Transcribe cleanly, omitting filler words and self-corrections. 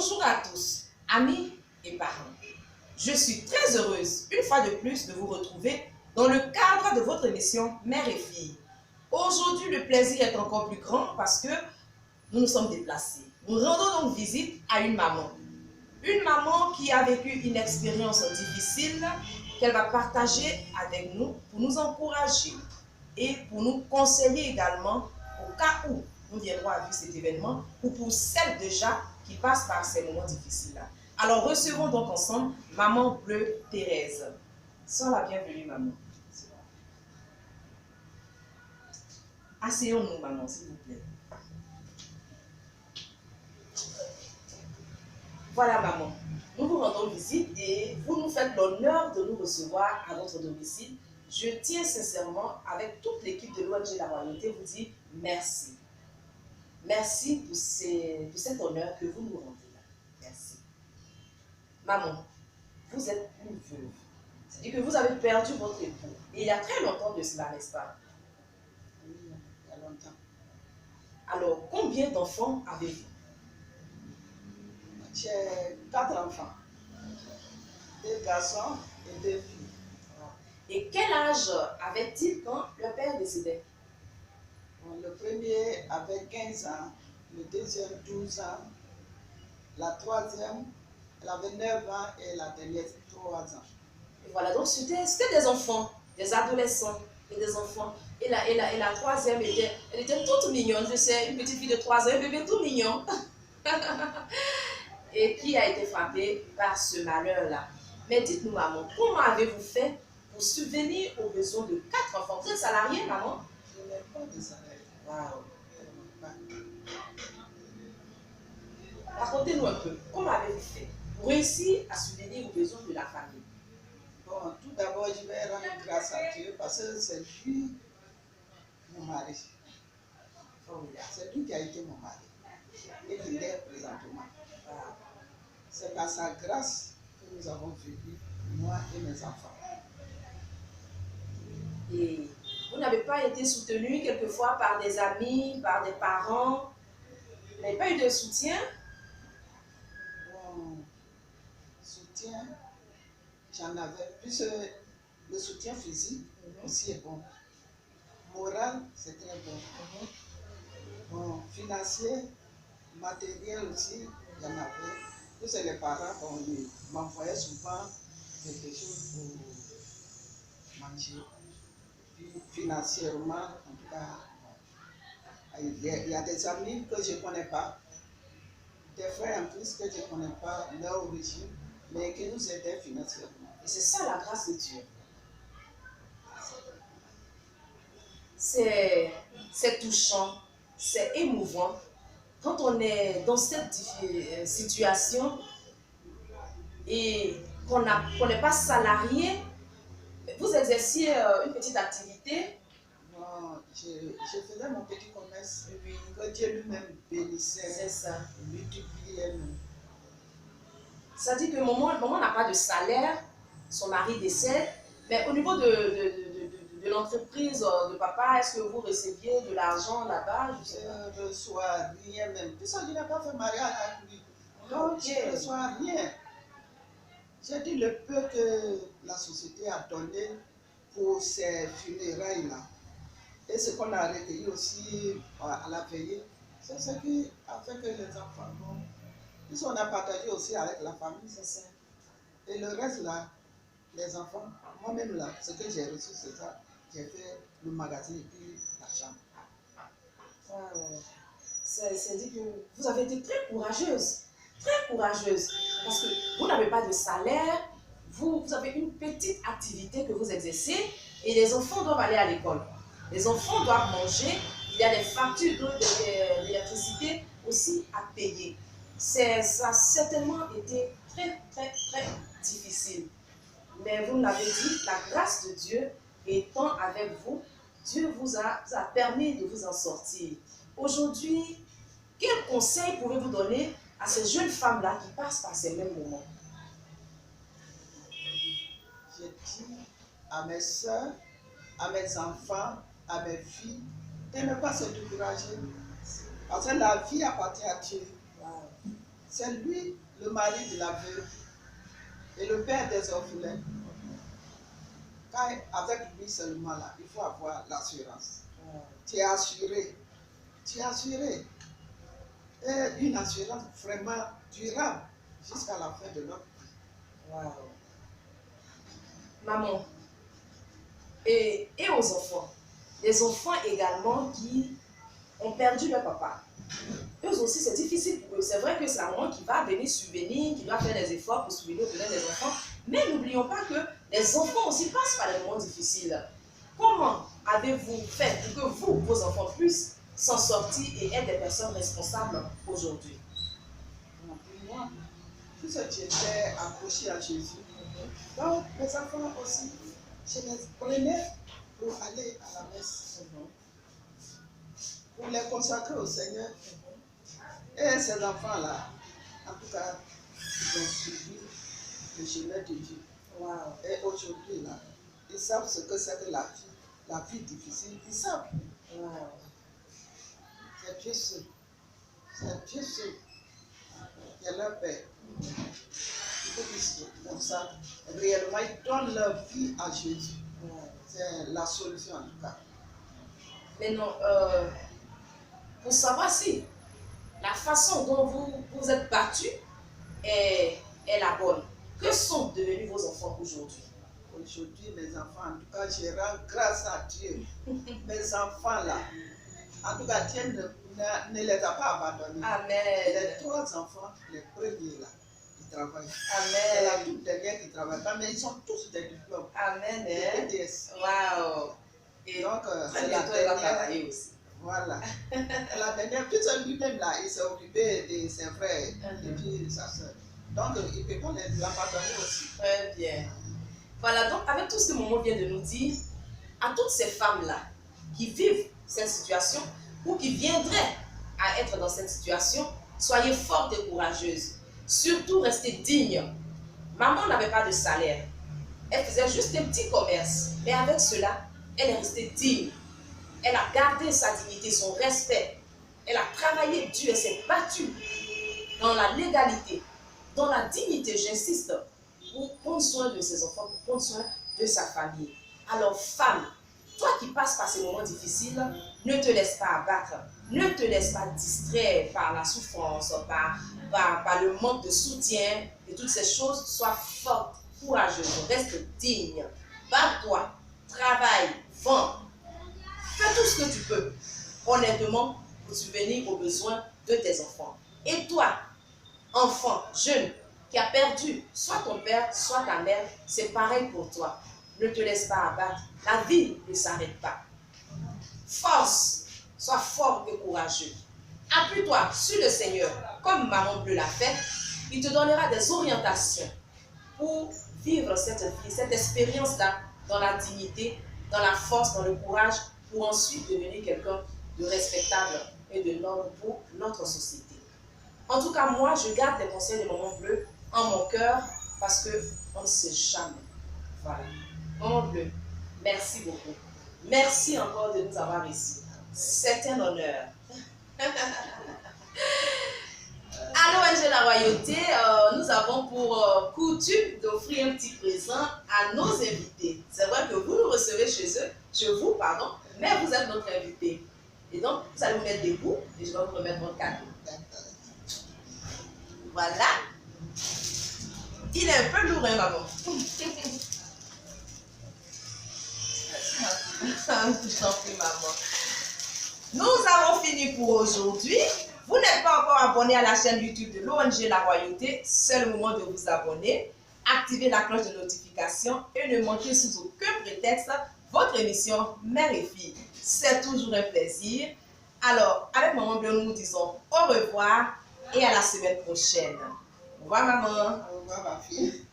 Bonjour à tous, amis et parents. Je suis très heureuse, une fois de plus, de vous retrouver dans le cadre de votre émission Mère et Fille. Aujourd'hui, le plaisir est encore plus grand parce que nous nous sommes déplacés. Nous rendons donc visite à une maman. Une maman qui a vécu une expérience difficile qu'elle va partager avec nous pour nous encourager et pour nous conseiller également au cas où nous viendrons à vivre cet événement ou pour celles déjà qui passent par ces moments difficiles-là. Alors recevons donc ensemble Maman Bleue Thérèse. Sois la bienvenue, maman. Asseyons-nous, maman, s'il vous plaît. Voilà, maman. Nous vous rendons visite et vous nous faites l'honneur de nous recevoir à votre domicile. Je tiens sincèrement, avec toute l'équipe de l'ONG La Royauté, vous dire merci. Merci pour cet honneur que vous nous rendez là. Merci. Maman, vous êtes une veuve. C'est-à-dire que vous avez perdu votre époux. Et il y a très longtemps de cela, n'est-ce pas? Oui, il y a longtemps. Alors, combien d'enfants avez-vous? J'ai 4 enfants. 2 garçons et 2 filles. Et quel âge avait-il quand le père décédait? Bon, le premier avait 15 ans, le deuxième 12 ans, la troisième, elle avait 9 ans et la dernière 3 ans. Et voilà, donc c'était des enfants, des adolescents et des enfants. Et la troisième, elle était toute mignonne, je sais, une petite fille de 3 ans, un bébé tout mignon. Et qui a été frappée par ce malheur-là. Mais dites-nous, maman, comment avez-vous fait pour subvenir aux besoins de 4 enfants? Vous êtes salariée, maman? Je n'ai pas de salaire. Waouh! Racontez-nous un peu, comment avez-vous fait pour réussir à subvenir aux besoins de la famille? Bon, tout d'abord, je vais rendre grâce à Dieu parce que c'est lui, mon mari. C'est lui qui a été mon mari et qui l'est présentement. C'est par sa grâce que nous avons vécu, moi et mes enfants. Et vous n'avez pas été soutenu quelquefois par des amis, par des parents? Vous n'avez pas eu de soutien? Bon, soutien, j'en avais. Plus le soutien physique aussi est bon. Moral, c'est très bon. Bon, financier, matériel aussi, j'en avais. Plus les parents, bon, ils m'envoyaient souvent quelque chose pour manger. Puis financièrement, en tout cas, il y a des amis que je ne connais pas, des frères en plus que je ne connais pas leur origine, mais qui nous aidaient financièrement. Et c'est ça la grâce de Dieu. C'est touchant, c'est émouvant. Quand on est dans cette situation et qu'on n'est pas salarié, vous exerciez une petite activité. Bon, je faisais mon petit commerce, et puis que Dieu lui-même bénissait, C'est ça. multipliait. Ça dit que maman n'a pas de salaire, son mari décède, mais au niveau de l'entreprise de papa, est-ce que vous receviez de l'argent là-bas? Je ne reçois rien même. Puisque je n'ai pas fait mariage avec lui. Donc, je ne reçois rien. J'ai dit le peu que la société a donné pour ces funérailles-là. Et ce qu'on a recueilli aussi à la veillée, c'est ce qui a fait que les enfants vont. Puisqu'on a partagé aussi avec la famille, c'est ça. Et le reste là, les enfants, moi-même là, ce que j'ai reçu, c'est ça. J'ai fait le magasin et puis la chambre. C'est dit que vous avez été très courageuse, parce que vous n'avez pas de salaire, vous avez une petite activité que vous exercez et les enfants doivent aller à l'école. Les enfants doivent manger, il y a des factures d'électricité aussi à payer. Ça a certainement été très, très, très difficile. Mais vous l'avez dit, la grâce de Dieu étant avec vous, Dieu vous a permis de vous en sortir. Aujourd'hui, quel conseil pouvez-vous donner à ces jeunes femmes-là qui passent par ces mêmes moments? Je dis à mes soeurs, à mes enfants, à mes filles, de ne pas se décourager. Parce que la vie appartient à Dieu. C'est lui, le mari de la veuve et le père des orphelins. Quand, avec lui seulement là, il faut avoir l'assurance. Tu es assuré. Tu es assuré. Et une assurance vraiment durable jusqu'à la fin de notre vie. Wow. Maman, et aux enfants, les enfants également qui ont perdu leur papa. Eux aussi, c'est difficile pour eux. C'est vrai que c'est la maman qui va venir subvenir, qui doit faire des efforts pour subvenir au besoin des enfants. Mais n'oublions pas que les enfants aussi passent par des moments difficiles. Comment avez-vous fait pour que vous, vos enfants, puissent s'en sortir et être des personnes responsables aujourd'hui? Pour moi, tout ce qui était accroché à Jésus. Donc, les enfants aussi, je les prenais pour aller à la messe, pour les consacrer au Seigneur. Et ces enfants-là, en tout cas, ils ont suivi le chemin de Dieu. Wow. Et aujourd'hui, là, ils savent ce que c'est que la vie difficile. Ils savent. Wow. C'est Dieu seul. C'est Dieu seul qui est leur Père. Il faut qu'ils se comme ça. Réellement, ils donnent leur vie à Jésus. Wow. C'est la solution en tout cas. Mais non, pour savoir si la façon dont vous êtes battus est la bonne. Que sont devenus vos enfants aujourd'hui? Aujourd'hui, mes enfants, en tout cas, je rends grâce à Dieu. Mes enfants là, en tout cas, Dieu ne les a pas abandonnés. Amen. Les 3 enfants, les premiers là, ils travaillent. Amen. C'est la toute dernière qui travaille pas, mais ils ont tous des diplômes. Amen. Des BTS. Waouh. Et donc, c'est la bientôt, il va dernière. travailler aussi. Voilà. La dernière, puis lui-même là, il s'est occupé de ses frères et puis sa soeur. Donc, il ne peut pas l'abandonner aussi. Très bien. Voilà, donc avec tout ce que maman vient de nous dire, à toutes ces femmes-là qui vivent cette situation ou qui viendraient à être dans cette situation, soyez fortes et courageuses. Surtout, restez dignes. Maman n'avait pas de salaire. Elle faisait juste un petit commerce. Mais avec cela, elle est restée digne. Elle a gardé sa dignité, son respect. Elle a travaillé dur, elle s'est battue dans la légalité, dans la dignité, j'insiste, pour prendre soin de ses enfants, pour prendre soin de sa famille. Alors, femme, toi qui passes par ces moments difficiles, ne te laisse pas abattre, ne te laisse pas distraire par la souffrance, par le manque de soutien et toutes ces choses. Sois forte, courageuse, reste digne, bats-toi, travaille, vends. Fais tout ce que tu peux, honnêtement, pour subvenir aux besoins de tes enfants. Et toi, enfant, jeune, qui a perdu soit ton père, soit ta mère, c'est pareil pour toi. Ne te laisse pas abattre. La vie ne s'arrête pas. Force, sois fort et courageux. Appuie-toi sur le Seigneur, comme Maman Bleue l'a fait. Il te donnera des orientations pour vivre cette vie, cette expérience-là, dans la dignité, dans la force, dans le courage, pour ensuite devenir quelqu'un de respectable et de norme pour notre société. En tout cas, moi, je garde les conseils de Maman Bleue en mon cœur parce qu'on ne sait jamais. Voilà. Maman Bleue, merci beaucoup. Merci encore de nous avoir ici. C'est un honneur. À l'ONG La Royauté, nous avons pour coutume d'offrir un petit présent à nos invités. C'est vrai que vous nous recevez chez vous, mais vous êtes notre invité. Et donc, vous allez vous mettre debout et je vais vous remettre votre cadeau. Voilà. Il est un peu lourd, hein, maman? Je t'en prie, maman. Nous avons fini pour aujourd'hui. Vous n'êtes pas encore abonné à la chaîne YouTube de l'ONG La Royauté, c'est le moment de vous abonner. Activez la cloche de notification et ne manquez sous aucun prétexte votre émission Mère et Fille. C'est toujours un plaisir. Alors, avec Maman Bleue, nous disons au revoir et à la semaine prochaine. Au revoir, maman. Au revoir, ma fille.